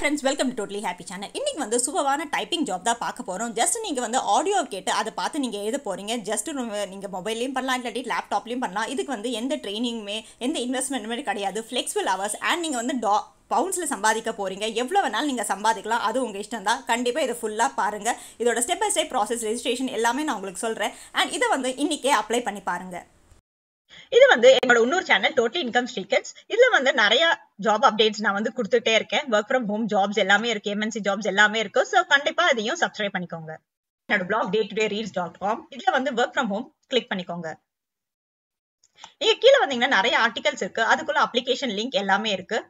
friends, welcome to Totally Happy channel. இன்னைக்கு வந்து சூப்பரான டைப்பிங் ஜாப் தான் பார்க்க போறோம். ஜஸ்ட் நீங்க வந்து ஆடியோ கேட்டு அதை பார்த்து நீங்க எழுத போறீங்க. ஜஸ்ட் நீங்க மொபைல்லயும் பண்ணலாம் இல்லாட்டி லேப்டாப்லயும் பண்ணலாம். இதுக்கு வந்து எந்த ட்ரெயினிங்குமே எந்த இன்வெஸ்ட்மெண்ட்டுமே கிடையாது. ஃப்ளெக்சிபிள் ஹவர்ஸ் அண்ட் நீங்க வந்து பவுண்ட்ஸ்ல சம்பாதிக்க போறீங்க. எவ்வளவு வேணாலும் நீங்க சம்பாதிக்கலாம். அது உங்க இஷ்டம் தான். கண்டிப்பா இதை ஃபுல்லா பாருங்க. இதோட step by step process registration எல்லாமே நான் உங்களுக்கு சொல்றேன். அண்ட் இதை வந்து இன்னைக்கே அப்ளை பண்ணி பாருங்க. இது வந்து என்னோட இன்னொரு சேனல் டோட்டலி இன்கம் ஸ்ட்ரீக்கர்ஸ். இதுல வந்து நிறைய ஜாப் அப்டேட்ஸ் நான் வந்து கொடுத்துட்டே இருக்கேன். ஒர்க் ஃப்ரம் ஹோம் ஜாப்ஸ் எல்லாமே இருக்கு, எம்என்சி ஜாப்ஸ் எல்லாமே இருக்கு. ஸோ கண்டிப்பா இதையும் சப்ஸ்கிரைப் பண்ணிக்கோங்க. என்னோட blog daytodayreels.com. இதுல வந்து ஒர்க் ஃப்ரம் ஹோம் கிளிக் பண்ணிக்கோங்க. நீங்க கீழே வந்தீங்கன்னா நிறைய ஆர்டிகல்ஸ் இருக்கு, அதுக்குள்ள அப்ளிகேஷன் லிங்க் எல்லாமே இருக்கு.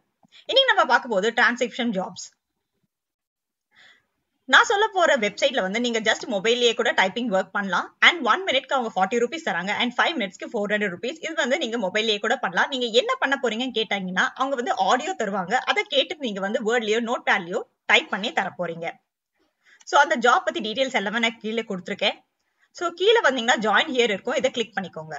இன்னைக்கு நம்ம பார்க்க போது டிரான்ஸ்கிரிப்ஷன் ஜாப்ஸ். நான் சொல்ல போற வெப்சைட்ல வந்து நீங்க ஜஸ்ட் மொபைல்லயே கூட டைப்பிங் ஒர்க் பண்ணலாம். அண்ட் 1 மினிட்க்கு அவங்க 40 rupees தராங்க. அண்ட் 5 மினிட்ஸ்க்கு 400 rupees. இது வந்து நீங்க மொபைல்லயே கூட பண்ணலாம். நீங்க என்ன பண்ண போறீங்கன்னு கேட்டாங்கன்னா அவங்க வந்து ஆடியோ தருவாங்க. அதை கேட்டு நீங்க வந்து வேர்ட்லயோ நோட் பேட்லயோ டைப் பண்ணி தர போறீங்க. சோ அந்த ஜாப் பத்தி டீடைல்ஸ் எல்லாமே நான் கீழே கொடுத்துருக்கேன். சோ கீழே வந்தீங்கன்னா ஜாயின் ஹியர் இருக்கும், இதை கிளிக் பண்ணிக்கோங்க.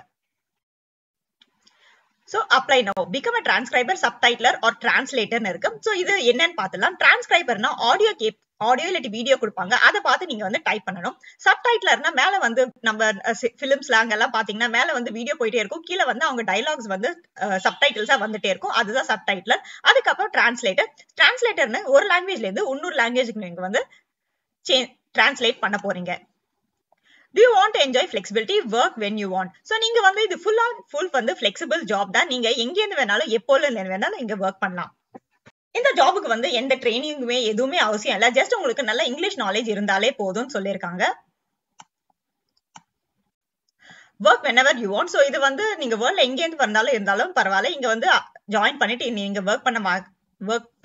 So apply now. Become a transcriber, subtitler or translator இருக்கு. So இது என்னன்னு பார்த்தலாம். டிரான்ஸ்கிரைபர்னா ஆடியோ இல்லாட்டி வீடியோ கொடுப்பாங்க, அதை பார்த்து நீங்க வந்து டைப் பண்ணணும். சப்டைட்லர்னா மேல வந்து நம்ம பிலிம் ஸ்லாங் எல்லாம் பாத்தீங்கன்னா மேல வந்து வீடியோ போயிட்டே இருக்கும், கீழே வந்து அவங்க டைலாக்ஸ் வந்து சப்டைட்டில்ஸா வந்துட்டே இருக்கும், அதுதான் சப்டைட்லர். அதுக்கப்புறம் டிரான்ஸ்லேட்டர்னு ஒரு லாங்குவேஜ்ல இருந்து இன்னொரு லாங்குவேஜ்க்கு நீங்க வந்து டிரான்ஸ்லேட் பண்ண போறீங்க. Do you want to enjoy flexibility? Work when you want. So நீங்க வந்து இது full வந்து flexible job தான். நீங்க எங்க இருந்து வேணாலும் எப்போல வேணாலும் இங்க ஒர்க் பண்ணலாம். இந்த ஜாபுக்கு வந்து எந்த ட்ரைனிங்குமே எதுவுமே அவசியம் இல்ல. ஜஸ்ட் உங்களுக்கு நல்ல இங்கிலீஷ் நாலேஜ் இருந்தாலே போதும்னு சொல்லியிருக்காங்க. Work whenever you want. So இது வந்து நீங்க வேர்ல்ட்ல எங்க இருந்து இருந்தாலும் பரவாயில்ல, இங்க வந்து ஜாயின் பண்ணிட்டு நீங்க ஒர்க்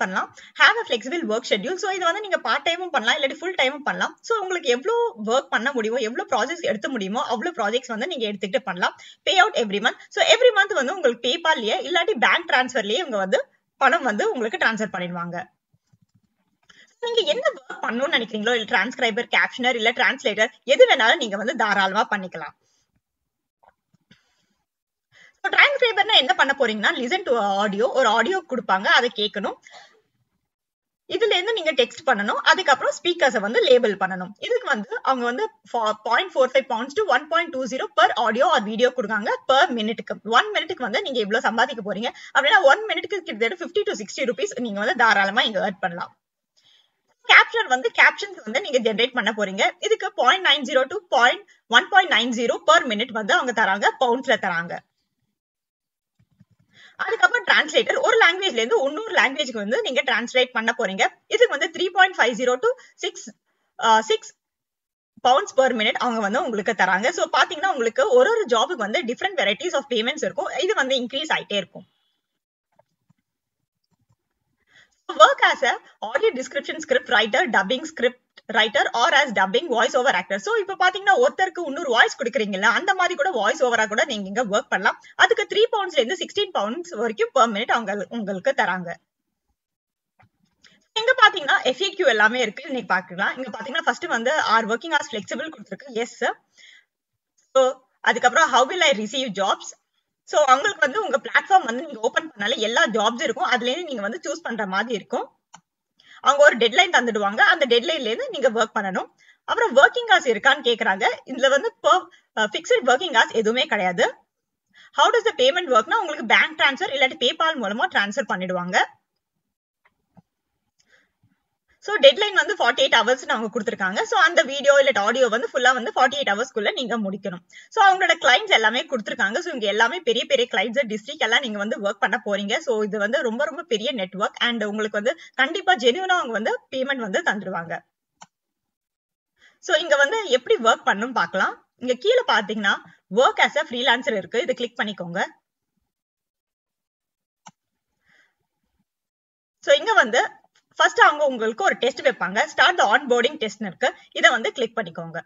பண்ணலாம். Have a flexible work schedule. So இது வந்து நீங்க பார்ட் டைமும் பண்ணலாம் இல்லாட்டி ஃபுல் டைமும் பண்ணலாம். ஸோ உங்களுக்கு எவ்வளோ ஒர்க் பண்ண முடியுமோ எவ்வளோ ப்ராஜெக்ட்ஸ் எடுத்து முடியுமோ அவ்வளோ ப்ராஜெக்ட்ஸ் வந்து நீங்க எடுத்துக்கிட்டு பண்ணலாம். Pay out every month. So every month வந்து உங்களுக்கு பேபால்லயே இல்லாட்டி பேங்க் டிரான்ஸ்ஃபர்லயே இவங்க வந்து பணம் வந்து உங்களுக்கு டிரான்ஸ்ஃபர் பண்ணிடுவாங்க. நீங்க என்ன ஒர்க் பண்ணணும்னு நினைக்கிறீங்களோ, இல்ல டிரான்ஸ்கிரைபர், கேப்ஷனர் இல்ல டிரான்ஸ்லேட்டர் எது வேணாலும் நீங்க வந்து தாராளமா பண்ணிக்கலாம். டிரான்ஸ்கிரைபர்னா என்ன பண்ண போறீங்கன்னா லிசன் டு ஆடியோ, ஒரு ஆடியோ கொடுப்பாங்க, அதை கேட்கணும். இதுல இருந்து நீங்க டெக்ஸ்ட் பண்ணணும். அதுக்கப்புறம் ஸ்பீக்கர்ஸை வந்து லேபிள் பண்ணணும். இதுக்கு வந்து அவங்க வந்து 0.45 pounds to 1.20 per audio or video கொடுக்காங்க பெர் மினிட்டுக்கு. 1 மினிட்டுக்கு வந்து நீங்க இவ்வளவு சம்பாதிக்க போறீங்க அப்படின்னா 1 மினிட்டுக்கு கிட்டத்தட்ட 50 to 60 rupees நீங்க வந்து தாராளமா இங்க ஏர்ன் பண்ணலாம். கேப்ஷன் வந்து கேப்ஷன்ஸ் வந்து நீங்க ஜெனரேட் பண்ண போறீங்க. இதுக்கு 0.90 to 1.90 per minute வந்து அவங்க தராங்க, பவுண்ட்ஸ்ல தராங்க. அதுக்கப்புறம் டிரான்ஸ்லேட்டர் ஒரு லாங்குவேஜ்ல இருந்து இன்னொரு லாங்குவேஜ்க்கு வந்து நீங்க டிரான்ஸ்லேட் பண்ண போறீங்க. இதுக்கு வந்து 3.50 to 6 pounds per minute அவங்க வந்து உங்களுக்கு தராங்க. சோ பாத்தீங்கன்னா உங்களுக்கு ஒரு ஜாபுக்கு வந்து டிஃபரெண்ட் வெரைட்டிஸ் ஆஃப் பேமெண்ட்ஸ் இருக்கும். இது வந்து இன்க்ரீஸ் ஆயிட்டே இருக்கும். Work as a audio description script writer, dubbing script writer or as dubbing voice over actor. So இப்ப பாத்தீங்கன்னா ஒருத்தருக்கு இன்னொரு வாய்ஸ் கொடுக்குறீங்கல்ல, அந்த மாதிரி கூட வாய்ஸ் ஓவரா கூட நீங்க இங்க ஒர்க் பண்ணலாம். அதுக்கு 3 poundsல இருந்து 16 pounds வரைக்கும் per minute அவங்க உங்களுக்கு தராங்க. இங்க பாத்தீங்கன்னா FAQ எல்லாமே இருக்கு, இன்னைக்கு பாக்கலாம். இங்க பாத்தீங்கன்னா ஃபர்ஸ்ட் வந்து working hours flexible கொடுத்திருக்கு, எஸ். So அதுக்கப்புறம் how will I receive jobs? So அவங்களுக்கு வந்து உங்க பிளாட்ஃபார்ம் வந்து நீங்க ஓபன் பண்ணாலே எல்லா ஜாப்ஸ் இருக்கும், அதுல இருந்து நீங்க வந்து சூஸ் பண்ற மாதிரி இருக்கும். அவங்க ஒரு டெட்லைன் தந்துடுவாங்க, அந்த டெட்லைன்ல இருந்து நீங்க ஒர்க் பண்ணணும். அப்புறம் ஒர்க்கிங் ஹவர்ஸ் இருக்கான்னு கேக்குறாங்க. இதுல வந்து ஃபிக்ஸ்ட் ஒர்க்கிங் ஹவர்ஸ் எதுவுமே கிடையாது. ஹவு டஸ் த பேமெண்ட் ஒர்க்னா உங்களுக்கு பேங்க் டிரான்ஸ்ஃபர் இல்லாட்டி பேபால் மூலமா டிரான்ஸ்ஃபர் பண்ணிடுவாங்க. சோ டெட்லைன் வந்து 48 hours அவங்க கொடுத்திருக்காங்க. சோ அந்த வீடியோ இல்ல ஆடியோ வந்து ஃபுல்லா வந்து 48 hours நீங்க முடிக்கணும். சோ அவங்களோட கிளைண்ட்ஸ் எல்லாமே கொடுத்திருக்காங்க. சோ இங்க எல்லாமே பெரிய பெரிய கிளைண்ட்ஸ், டிஸ்ட்ரிக்ட் எல்லாம் நீங்க வந்து ஒர்க் பண்ண போறீங்க. சோ இது வந்து ரொம்ப ரொம்ப பெரிய நெட்வொர்க் அண்ட் உங்களுக்கு வந்து கண்டிப்பா ஜெனுவனா அவங்க வந்து பேமெண்ட் வந்து தந்துடுவாங்க. சோ இங்க வந்து எப்படி ஒர்க் பண்ணணும் பார்க்கலாம். இங்க கீழே பாத்தீங்கன்னா ஒர்க் as a freelancer இருக்கு, இதை கிளிக் பண்ணிக்கோங்க. சோ இங்க வந்து ஃபர்ஸ்ட் அவங்க உங்களுக்கு ஒரு டெஸ்ட் வைப்பாங்க, ஸ்டார்ட் தி ஆன்போர்டிங் டெஸ்ட் இருக்கு, இத வந்து கிளிக் பண்ணிக்கோங்க.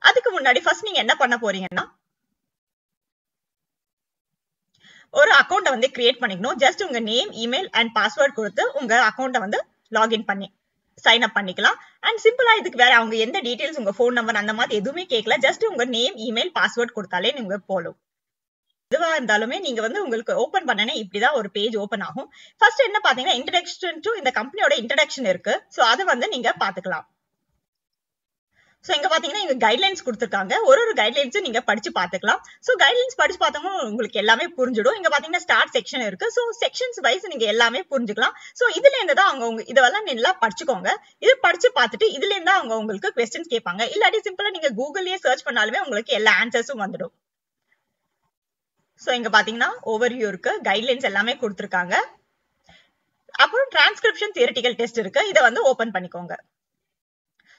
அதுக்கு முன்னாடி ஃபர்ஸ்ட் நீங்க என்ன பண்ண போறீங்கன்னா ஒரு அக்கவுண்ட வந்து கிரியேட் பண்ணிக்கணும். ஜஸ்ட் உங்க நேம், இமெயில் அண்ட் பாஸ்வேர்ட் கொடுத்து உங்க அக்கவுண்ட வந்து லாகின் பண்ணி சைன் அப் பண்ணிக்கலாம். அண்ட் சிம்பிளா இதுக்கு வேற அவங்க எந்த டீடைல்ஸ் உங்க போன் நம்பர் அந்த மாதிரி எதுவுமே கேட்கல. ஜஸ்ட் உங்க நேம், இமெயில், பாஸ்வேர்ட் கொடுத்தாலே நீங்க போலும். எதுவா இருந்தாலுமே நீங்க வந்து உங்களுக்கு ஓபன் பண்ணனே இப்படிதான் ஒரு பேஜ் ஓபன் ஆகும். ஃபர்ஸ்ட் என்ன பாத்தீங்கன்னா இன்ட்ரோடக்ஷன் டு இந்த கம்பெனியோட இன்ட்ரோடக்ஷன் இருக்கு. சோ அது வந்து நீங்க பாத்துக்கலாம். சோ இங்க பாத்தீங்கன்னா இங்க கைட்லைன்ஸ் கொடுத்திருக்காங்க. ஒரு கைட்லைன்ஸ் நீங்க படிச்சு பாத்துக்கலாம். சோ கைட்லைன்ஸ் படிச்சு பார்த்தோம்னா உங்களுக்கு எல்லாமே புரிஞ்சிடும். இங்க பாத்தீங்கன்னா ஸ்டார்ட் செக்ஷன் இருக்கு. சோ செக்ஷன்ஸ் வைஸ் நீங்க எல்லாமே புரிஞ்சுக்கலாம். சோ இதுல இருந்து தான் அவங்க இதெல்லாம் நல்லா படிச்சுக்கோங்க. இது படிச்சு பார்த்துட்டு இதுல இருந்தா அவங்க உங்களுக்கு क्वेश्चंस கேட்பாங்க. இல்லாட்டி சிம்பிளா நீங்க கூகுள்லயே சர்ச் பண்ணாலுமே உங்களுக்கு எல்லா ஆன்சர்ஸும் வந்துடும். சோ இங்க பாத்தீங்கன்னா ஓவர்வியூ இருக்கு, கைட்லைன்ஸ் எல்லாமே கொடுத்திருக்காங்க. அப்புறம் டிரான்ஸ்கிரிப்ஷன் தியரிட்டிக்கல் டெஸ்ட் இருக்கு. இத வந்து ஓபன் பண்ணிக்கோங்க.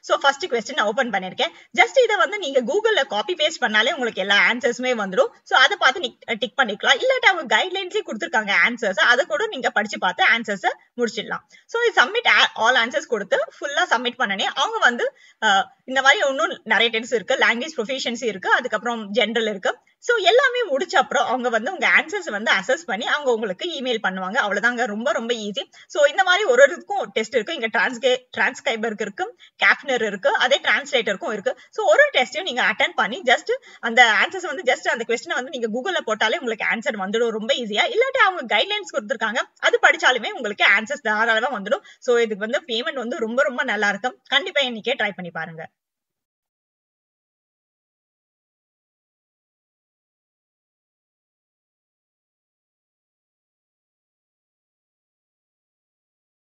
சோ ஃபர்ஸ்ட் क्वेश्चन நான் ஓபன் பண்ணிருக்கேன். ஜஸ்ட் இத வந்து நீங்க கூகுள்ல காப்பி பேஸ்ட் பண்ணாலே உங்களுக்கு எல்லா ஆன்சர்ஸுமே வந்துடும். சோ அத பார்த்து டிக் பண்ணிக்கலாம். இல்லாட்டி அவங்க கைட்லைன்ஸ்லயே கொடுத்திருக்காங்க ஆன்சர்ஸ். அத கூட நீங்க படிச்சு பார்த்து ஆன்சர்ஸ் முடிச்சிடலாம். சோ இது சப்மிட் ஆல் ஆன்சர்ஸ் கொடுத்து ஃபுல்லா சப்மிட் பண்ணனே அவங்க வந்து இந்த மாதிரி இன்னும் நிறைய டெஸ்ட் இருக்கு. லாங்குவேஜ் ப்ரொஃபிஷியன்சி இருக்கு, அதுக்கப்புறம் ஜெனரல் இருக்கு. சோ எல்லாமே முடிச்ச அப்புறம் அவங்க வந்து உங்க ஆன்சர்ஸ் வந்து அசஸ் பண்ணி அவங்க உங்களுக்கு இமெயில் பண்ணுவாங்க. அவ்வளவுதாங்க, ரொம்ப ரொம்ப ஈஸி. சோ இந்த மாதிரி ஒரு ஒருக்கும் டெஸ்ட் இருக்கு. இங்க டிரான்ஸ்கிரைபருக்கு இருக்கு, கேப்னர் இருக்கு, அதே டிரான்ஸ்லேட்டருக்கும் இருக்கு. சோ ஒரு டெஸ்டையும் நீங்க அட்டெண்ட் பண்ணி ஜஸ்ட் அந்த ஆன்சர்ஸ் வந்து ஜஸ்ட் அந்த क्वेश्चन வந்து நீங்க கூகுள்ல போட்டாலே உங்களுக்கு ஆன்சர் வந்துடும் ரொம்ப ஈஸியா. இல்லாட்டி அவங்க கைட்லைன்ஸ் கொடுத்திருக்காங்க, அது படிச்சாலுமே உங்களுக்கு ஆன்சர்ஸ் தாராளமா வந்துடும். சோ இதுக்கு வந்து பேமெண்ட் வந்து ரொம்ப ரொம்ப நல்லா இருக்கும். கண்டிப்பா இன்னைக்கே ட்ரை பண்ணி பாருங்க.